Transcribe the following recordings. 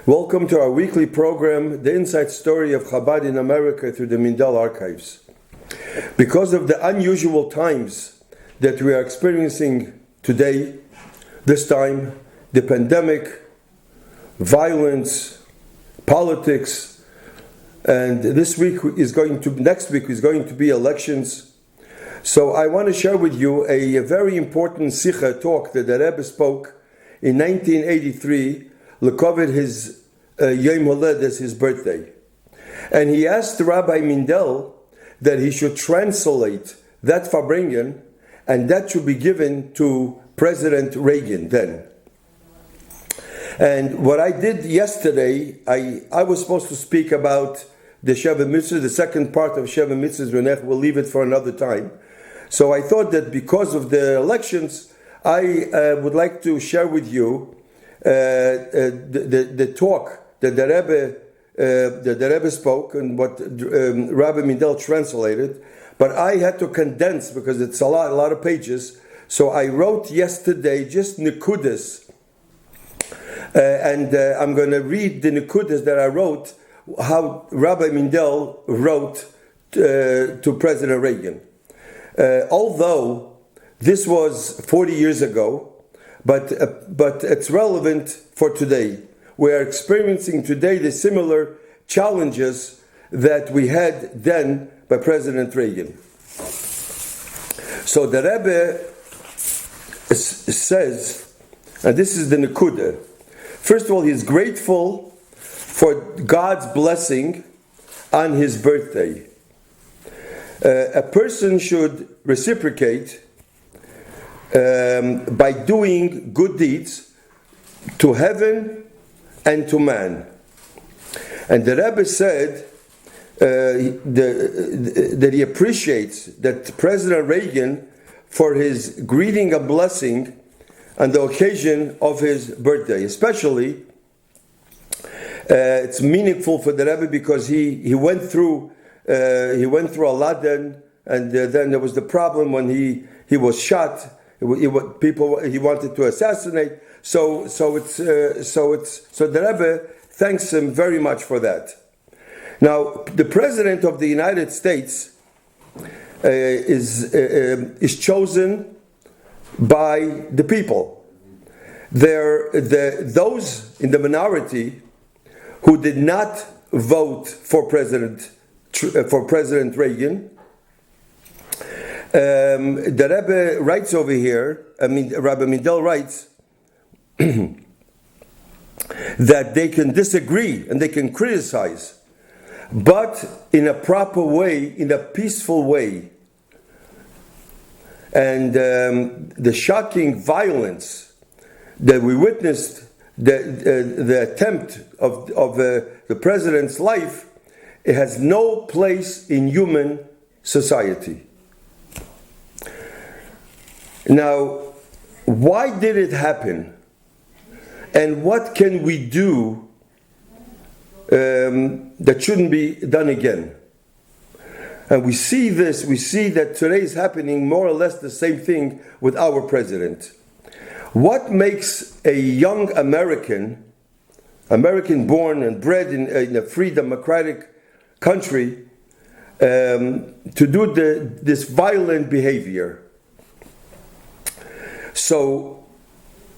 Welcome to our weekly program, The Inside Story of Chabad in America through the Mindel Archives. Because of the unusual times that we are experiencing today, this time, the pandemic, violence, politics, and next week is going to be elections. So I want to share with you a very important Sikha talk that the Rabbi spoke in 1983, Lekovid his Yom Holedes, his birthday. And he asked Rabbi Mindel that he should translate that Farbrengen, and that should be given to President Reagan then. And what I did yesterday, I was supposed to speak about the Sheva Mitzvah, the second part of Sheva Mitzvah. We'll leave it for another time. So I thought that because of the elections, I would like to share with you the talk that the Rebbe spoke and what Rabbi Mindel translated, but I had to condense because it's a lot of pages. So I wrote yesterday just nekudas, and I'm going to read the nekudas that I wrote, how Rabbi Mindel wrote to President Reagan. Although this was 40 years ago, but it's relevant for today. We are experiencing today the similar challenges that we had then by President Reagan. So the Rebbe says, and this is the Nekuda, first of all, he's grateful for God's blessing on his birthday. A person should reciprocate by doing good deeds to heaven and to man. And the Rebbe said that he appreciates that President Reagan for his greeting and blessing on the occasion of his birthday. Especially, it's meaningful for the Rebbe because he went through a lot then, and then there was the problem when he was shot. People he wanted to assassinate. So the Rebbe thanks him very much for that. Now, the President of the United States is chosen by the people. Those in the minority who did not vote for President Reagan. The Rebbe writes over here, Rabbi Mindel writes, that they can disagree and they can criticize, but in a proper way, in a peaceful way. And the shocking violence that we witnessed, the attempt of the president's life, it has no place in human society. Now, why did it happen? And what can we do that shouldn't be done again? And we see that today is happening more or less the same thing with our president. What makes a young American born and bred in a free democratic country, to do this violent behavior? So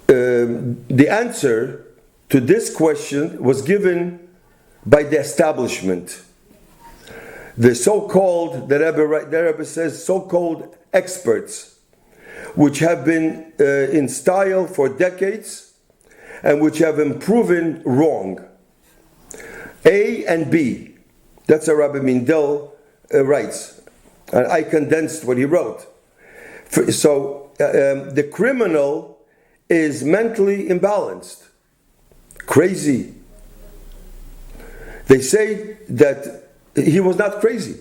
the answer to this question was given by the establishment. The so-called, the Rebbe says, so-called experts, which have been in style for decades and which have been proven wrong. A and B. That's what Rabbi Mindel writes. And I condensed what he wrote. So the criminal is mentally imbalanced, crazy. They say that he was not crazy,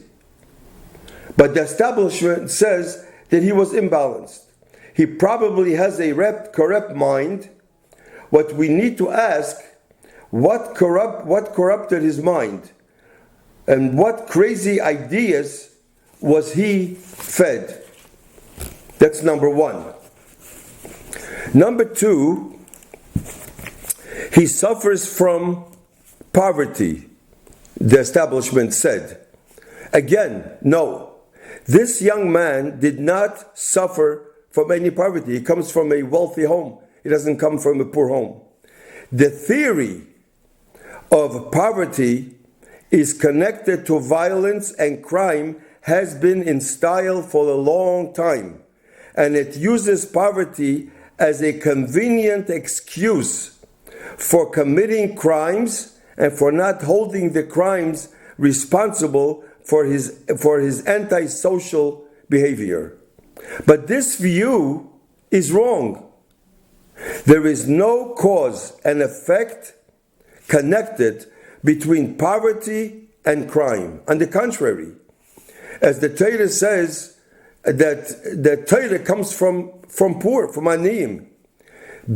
but the establishment says that he was imbalanced. He probably has a corrupt mind. What we need to ask, what corrupted his mind, and what crazy ideas was he fed? That's number one. Number two, he suffers from poverty, the establishment said. Again, no. This young man did not suffer from any poverty. He comes from a wealthy home. He doesn't come from a poor home. The theory of poverty is connected to violence and crime, has been in style for a long time. And it uses poverty as a convenient excuse for committing crimes and for not holding the crimes responsible for his antisocial behavior. But this view is wrong. There is no cause and effect connected between poverty and crime. On the contrary, as the Torah says, that the Torah comes from poor, from aniyim.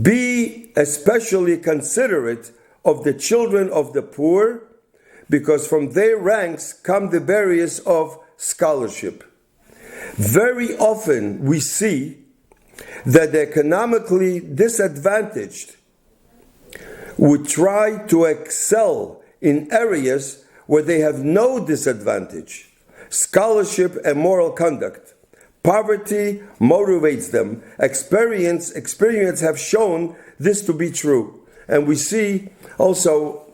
Be especially considerate of the children of the poor, because from their ranks come the barriers of scholarship. Very often we see that the economically disadvantaged would try to excel in areas where they have no disadvantage: scholarship and moral conduct. Poverty motivates them. Experience have shown this to be true. And we see also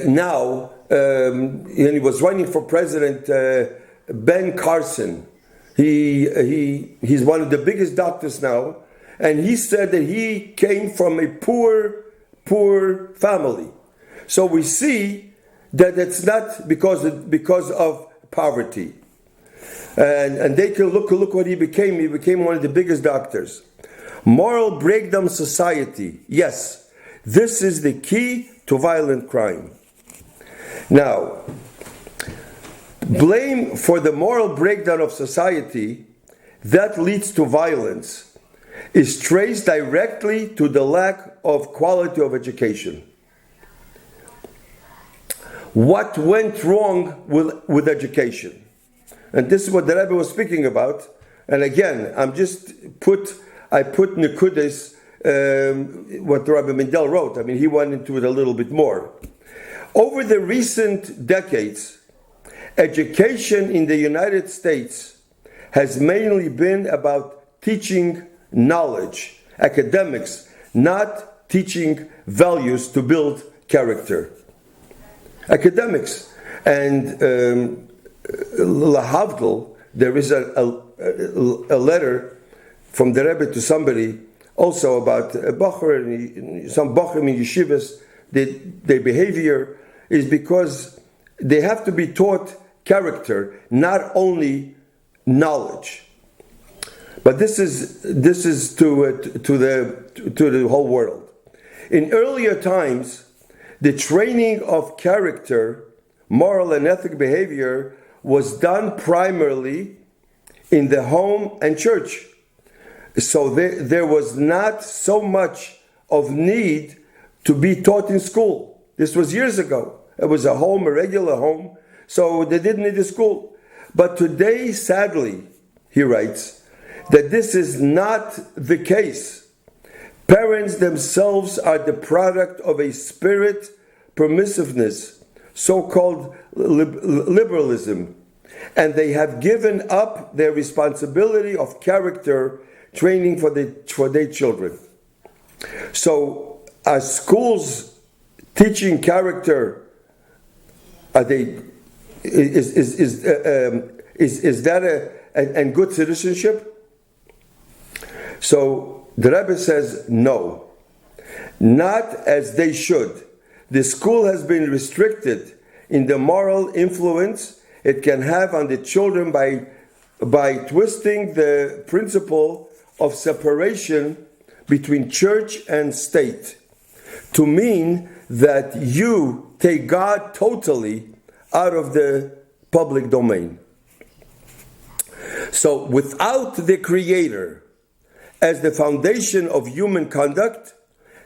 now, and he was running for president, Ben Carson. He's one of the biggest doctors now, and he said that he came from a poor family. So we see that it's not because of poverty. And they can look what he became. He became one of the biggest doctors. Moral breakdown society. Yes, this is the key to violent crime. Now, blame for the moral breakdown of society that leads to violence is traced directly to the lack of quality of education. What went wrong with education? And this is what the Rabbi was speaking about. And again, I put Nekudas, what Rabbi Mendel wrote. I mean, he went into it a little bit more. Over the recent decades, education in the United States has mainly been about teaching knowledge, academics, not teaching values to build character. Academics. And Lahavdil, there is a letter from the Rebbe to somebody also about a Bachar, some Bachar in yeshivas, their behavior is because they have to be taught character, not only knowledge. But this is to the whole world. In earlier times, the training of character, moral and ethic behavior was done primarily in the home and church. So there was not so much of need to be taught in school. This was years ago. It was a regular home, so they didn't need a school. But today, sadly, he writes, that this is not the case. Parents themselves are the product of a spirit permissiveness, so-called liberalism, and they have given up their responsibility of character training for their children. So, are schools teaching character? Are they? Is that and good citizenship? So the Rebbe says no, not as they should. The school has been restricted in the moral influence it can have on the children by twisting the principle of separation between church and state to mean that you take God totally out of the public domain. So without the Creator as the foundation of human conduct,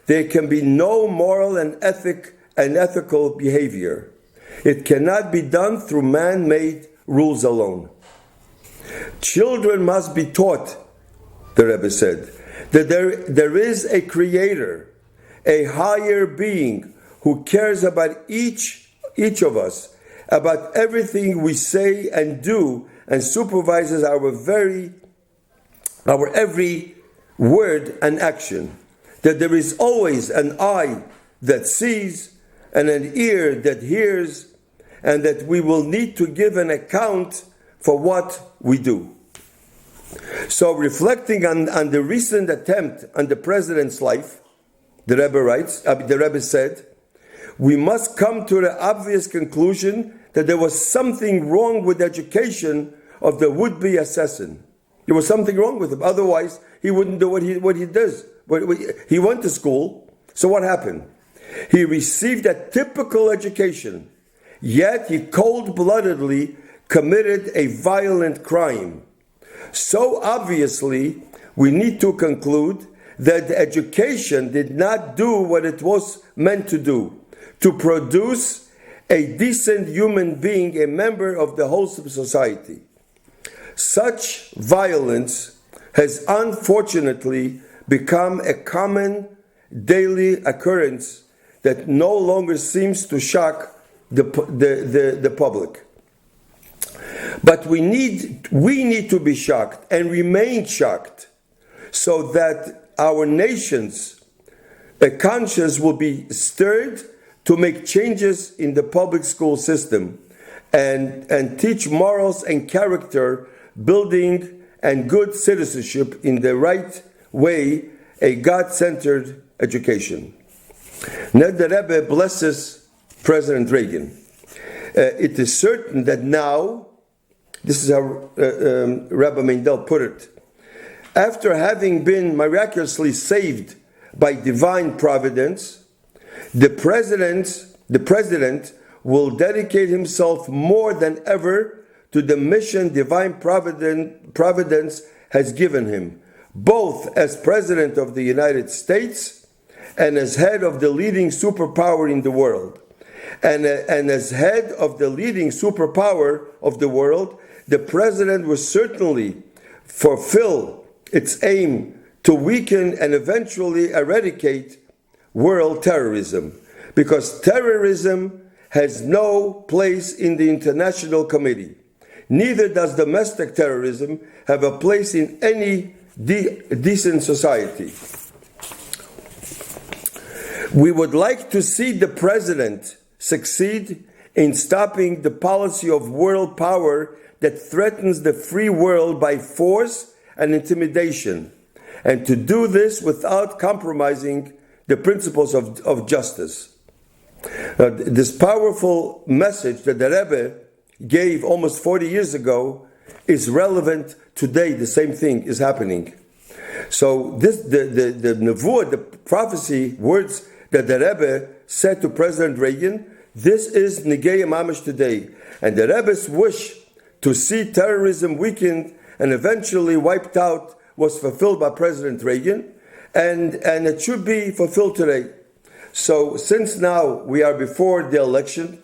there can be no moral and ethical behavior. It cannot be done through man-made rules alone. Children must be taught, the Rebbe said, that there is a Creator, a higher being who cares about each of us, about everything we say and do, and supervises our every word and action. That there is always an eye that sees and an ear that hears, and that we will need to give an account for what we do. So, reflecting on the recent attempt on the president's life, the Rebbe said, we must come to the obvious conclusion that there was something wrong with the education of the would-be assassin. There was something wrong with him. Otherwise, he wouldn't do what he does. He went to school, so what happened? He received a typical education, yet he cold-bloodedly committed a violent crime. So obviously, we need to conclude that the education did not do what it was meant to do, to produce a decent human being, a member of the wholesome society. Such violence has unfortunately become a common daily occurrence that no longer seems to shock the public. But we need to be shocked and remain shocked, so that our nation's conscience will be stirred to make changes in the public school system and teach morals and character building and good citizenship in the right way, a God-centered education. Now the Rebbe blesses President Reagan. It is certain that now, this is how Rabbi Mendel put it, after having been miraculously saved by divine providence, the president will dedicate himself more than ever to the mission divine providence has given him, both as President of the United States and as head of the leading superpower in the world. And as head of the leading superpower of the world, the President will certainly fulfill its aim to weaken and eventually eradicate world terrorism, because terrorism has no place in the international committee. Neither does domestic terrorism have a place in any decent society. We would like to see the President succeed in stopping the policy of world power that threatens the free world by force and intimidation, and to do this without compromising the principles of justice. This powerful message that the Rebbe gave almost 40 years ago is relevant today. The same thing is happening. So the nevuah, the prophecy words that the Rebbe said to President Reagan, this is Negei Mamish today. And the Rebbe's wish to see terrorism weakened and eventually wiped out was fulfilled by President Reagan, and it should be fulfilled today. So since now we are before the election,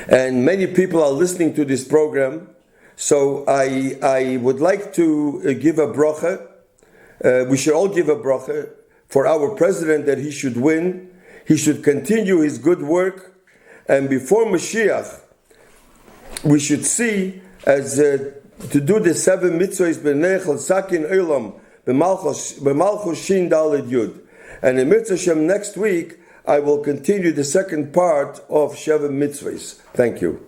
and many people are listening to this program, so I would like to give a bracha. We should all give a bracha for our president, that he should win. He should continue his good work, and before Mashiach, we should see as to do the 7 mitzvahs b'nechel sakin olam b'malchus shin daled yud. And in Mitzvah Shem next week, I will continue the second part of 7 mitzvahs. Thank you.